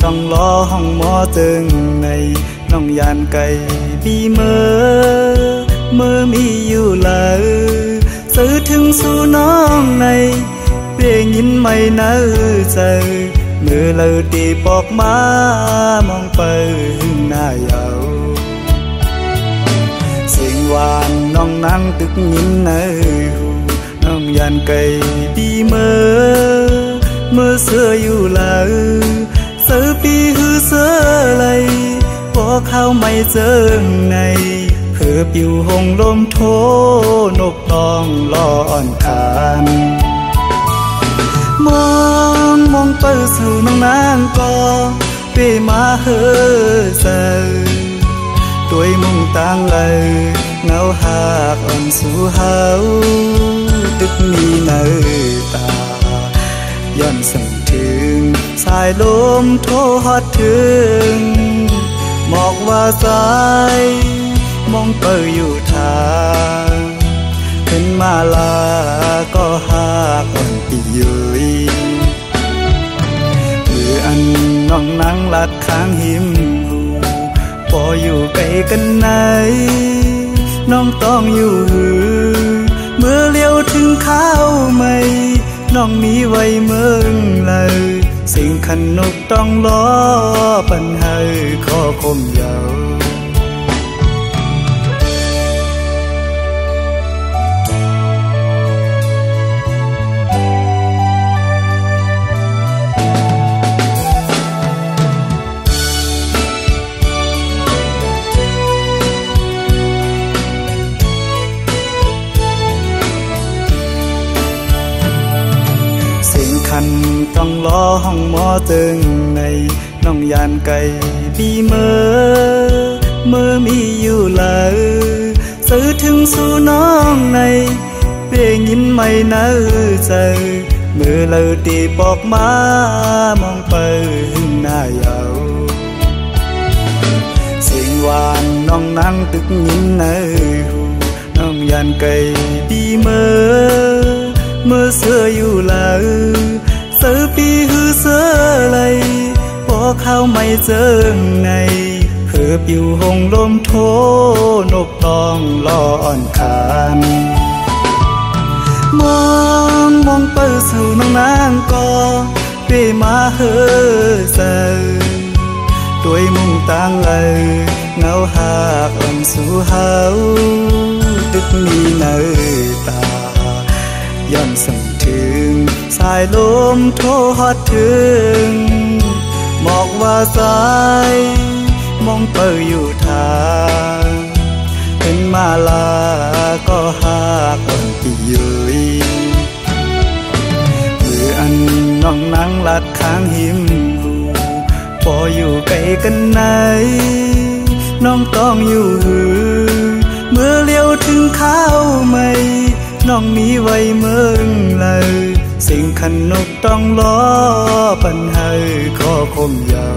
ต้องรอห้องหมอตึงในน้องยานไก่บีเมื่อมีอยู่เลยซื้อถึงสู่น้องในเพียงยินไม่เนื้อใจมือเลยตีปอกมามองไปหน้าเยาเสียงหวานน้องนั่งตึกยินเนื้อหูน้องยานไก่บีเมื่อเสื้ออยู่เลยซื้อปีหือเสื้อเลยพอเข้าไม่เจอในเพื่อปิวหงลมโทนกต้องร้อนคานมองเปิดสู่น้องนางก็เปมาเฮอเซด้วยมุ่งต่างเลยเงาหากอ่อนสู่เฮาตึกมีเนื้อตาย้อนสั่งถึงสายลมโทฮอดถึงบอกว่าสายมองเปิดอยู่ทางเป็นมาลาก็หากอ่อนปียุยมืออันน้องนั่งลัดข้างหิมหูพออยู่ไกลกันไหนน้องต้องอยู่หือเมื่อเลี้ยวถึงข้าวไม่น้องมีไว้เมืองเลยสิ่งขันนกต้องล้อปัญหาขอคมยาวต้องรอห้องหมอตึงในน้องยานไก่บีเมื่อมีอยู่เลยซื้อถึงสู่น้องในเพียงยินไม่เนื้อใจมือเลยตีปอกมามองไปหน้าเยาเสียงหวานน้องนั่งตึกยินเนื้อหูน้องยานไก่บีเมื่อเสื้ออยู่เลยซื้อปีหือเสื้อเลยพอเข้าไม่เจอในเพื่อปิวหงลมโทนกต้องร้อนคานมองเปิดสู่น้องนางก็เปมาเฮอเซด้วยมุ่งต่างเลยเงาหากอ่อนสู่เฮาตึกมีเนื้อตาย้อนสั่งถึงสายลมโทฮอดถึงบอกว่าสายมองเปิดอยู่ทางเป็นมาลาก็หากอ่อนปียุยมืออันน้องนั่งลัดข้างหิมหูพออยู่ไกลกันไหนน้องต้องอยู่หือเมื่อเลี้ยวถึงข้าวไม่น้องมีไว้เมืองเลยสิ่งขันนกต้องล้อปัญหาขอคมยาว